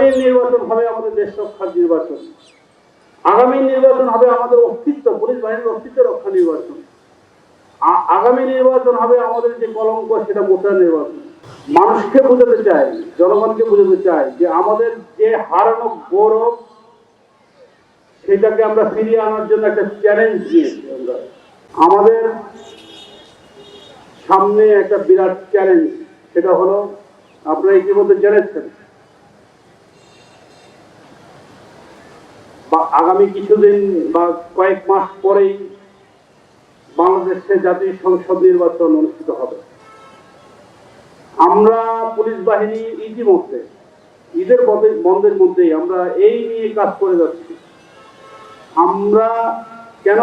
আগামী নির্বাচন হবে আমাদের দেশ রক্ষার নির্বাচন। আগামী নির্বাচন হবে আমাদের অস্তিত্ব, পুলিশ বাহিনীর অস্তিত্ব রক্ষা নির্বাচন। আগামী নির্বাচন হবে আমাদের যে কলঙ্ক সেটা মোটার নির্বাচন। মানুষকে বোঝাতে চাই, জনগণকে বোঝাতে চাই যে আমাদের যে হারানো গৌরব সেটাকে আমরা ফিরিয়ে আনার জন্য একটা চ্যালেঞ্জ দিয়েছি। আমাদের সামনে একটা বিরাট চ্যালেঞ্জ, সেটা হলো আপনারা ইতিমধ্যে জেনেছেন বা আগামী কিছুদিন বা কয়েক মাস পরেই বাংলাদেশে জাতীয় সংসদ নির্বাচন অনুষ্ঠিত হবে। আমরা পুলিশ বাহিনী ইতিমধ্যে ঈদের বন্ধের মধ্যেই আমরা এই নিয়ে কাজ করে যাচ্ছি। আমরা কেন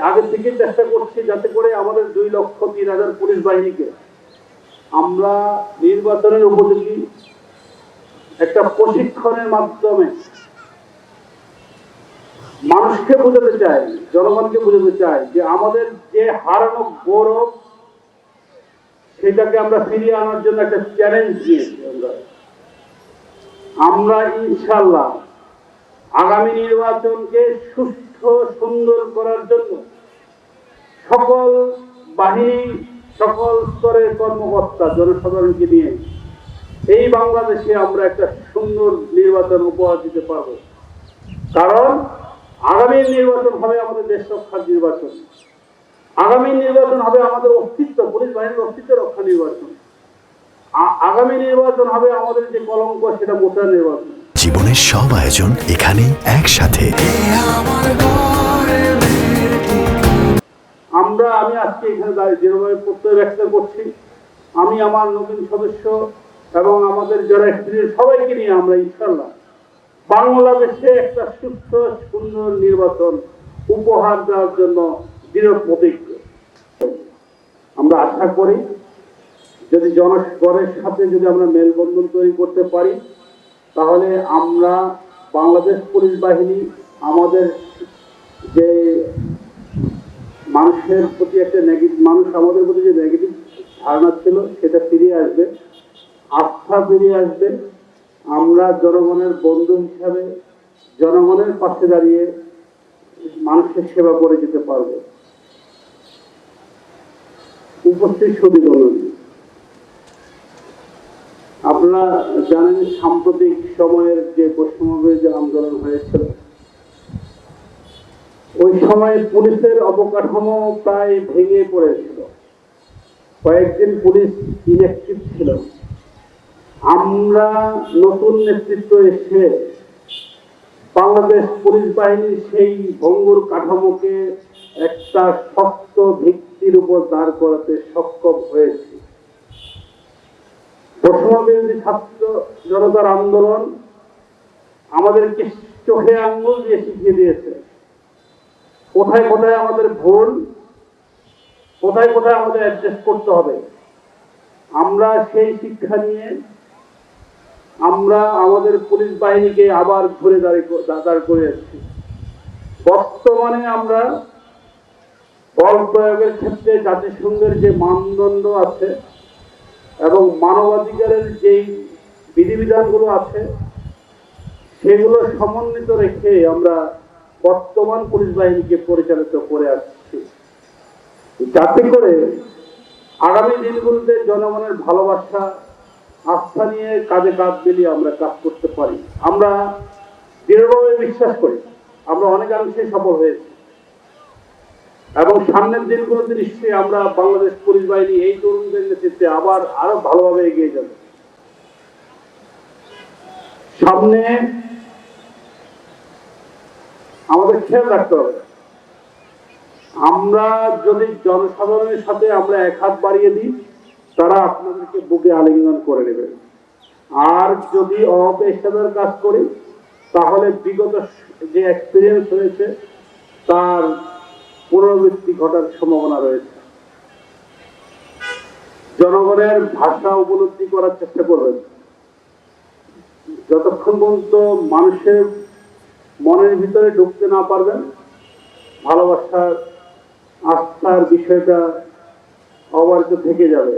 আগে থেকে চেষ্টা করছি যাতে করে আমাদের 2,03,000 পুলিশ বাহিনীকে আমরা নির্বাচনের উপযোগী একটা প্রশিক্ষণের মাধ্যমে মানুষকে বোঝাতে চাই, জনগণকে বোঝাতে চাই যে আমাদের যে হারানো গৌরব সেটাকে আমরা ফিরিয়ে আনার জন্য একটা চ্যালেঞ্জ দিয়েছি। আমরা ইনশাআল্লাহ আগামী নির্বাচনকে সুষ্ঠু সুন্দর করার জন্য সকল বাহিনী, সকল স্তরের কর্মকর্তা, জনসাধারণকে নিয়ে এই বাংলাদেশে আমরা একটা সুন্দর নির্বাচন উপহার দিতে পারব। কারণ আগামী নির্বাচন হবে আমাদের দেশ রক্ষার নির্বাচন। আগামী নির্বাচন হবে আমাদের অস্তিত্ব, পুলিশ বাহিনীর অস্তিত্ব রক্ষা নির্বাচন। আগামী নির্বাচন হবে আমাদের যে কলঙ্ক সেটা মোটার নির্বাচন। জীবনের সব আয়োজন এখানে একসাথে। আমি আজকে এখানে যেভাবে প্রত্যয় ব্যক্ত করছি, আমি আমার নতুন সদস্য এবং আমাদের যারা এক্সপিরিয়েন্স সবাইকে নিয়ে আমরা ইনশাআল্লাহ বাংলাদেশে একটা সুস্থ সুন্দর নির্বাচন উপহার দেওয়ার জন্য দৃঢ় প্রতিজ্ঞ। আমরা আশা করি যদি জনগণের সাথে যদি আমরা মেলবন্ধন তৈরি করতে পারি, তাহলে আমরা বাংলাদেশ পুলিশ বাহিনী আমাদের যে মানুষের প্রতি একটা মানুষ আমাদের প্রতি যে নেগেটিভ ধারণা ছিল সেটা ফিরিয়ে আসবে, আস্থা ফিরিয়ে আসবে। আমরা জনগণের বন্ধু হিসাবে জনগণের পাশে দাঁড়িয়ে মানুষের সেবা করে যেতে পারব। উপস্থিত সুধীগণ, আপনারা জানেন সাম্প্রতিক সময়ের যে বৈষম্যবিরোধী আন্দোলন হয়েছিল, ওই সময় পুলিশের অবকাঠামো প্রায় ভেঙে পড়েছিল, কয়েকদিন পুলিশ ইনঅ্যাক্টিভ ছিল। আমরা নতুন নেতৃত্ব এসে বাংলাদেশ পুলিশ বাহিনীর সেই ভঙ্গুর কাঠামোকে একটা শক্ত ভিত্তির উপর দাঁড় করাতে সক্ষম হয়েছে। বৈষম্যবিরোধী ছাত্র জনতার আন্দোলন আমাদেরকে চোখে আঙ্গুল দিয়ে শিখিয়ে দিয়েছে কোথায় কোথায় আমাদের ভুল, কোথায় কোথায় আমাদের অ্যাডজাস্ট করতে হবে। আমরা সেই শিক্ষা নিয়ে আমরা আমাদের পুলিশ বাহিনীকে আবার ঘুরে দাঁড় করে যাচ্ছি। বর্তমানে আমরা বল প্রয়োগের ক্ষেত্রে জাতিসংঘের যে মানদণ্ড আছে এবং মানবাধিকারের যেই বিধিবিধানগুলো আছে সেগুলো সমন্বিত রেখে আমরা বর্তমান পুলিশ বাহিনীকে পরিচালিত করে আসছি, যাতে করে আগামী দিনগুলোতে জনগণের ভালোবাসা, আস্থা নিয়ে কাঁধে কাঁধ মিলিয়ে আমরা কাজ করতে পারি। আমরা দৃঢ়ভাবে বিশ্বাস করি আমরা অনেকাংশে সফল হয়েছি এবং সামনের দিনগুলোতে নিশ্চয়ই আমরা বাংলাদেশ পুলিশ বাহিনী এই তরুণদের নেতৃত্বে আরো ভালোভাবে এগিয়ে যাবে। সামনে আমাদের খেয়াল রাখতে হবে, আমরা যদি জনসাধারণের সাথে আমরা এক হাত বাড়িয়ে দিই, তারা আপনাদেরকে বুকে আলিঙ্গন করে নেবে। আর যদি অপেশাদার কাজ করি, তাহলে বিগত যে এক্সপিরিয়েন্স হয়েছে তার পুনরাবৃত্তি ঘটার সম্ভাবনা রয়েছে। জনগণের ভাষা উপলব্ধি করার চেষ্টা করবেন। যতক্ষণ পর্যন্ত মানুষের মনের ভিতরে ঢুকতে না পারবেন, ভালোবাসার, আস্থার বিষয়টা অবারিত থেকে যাবে।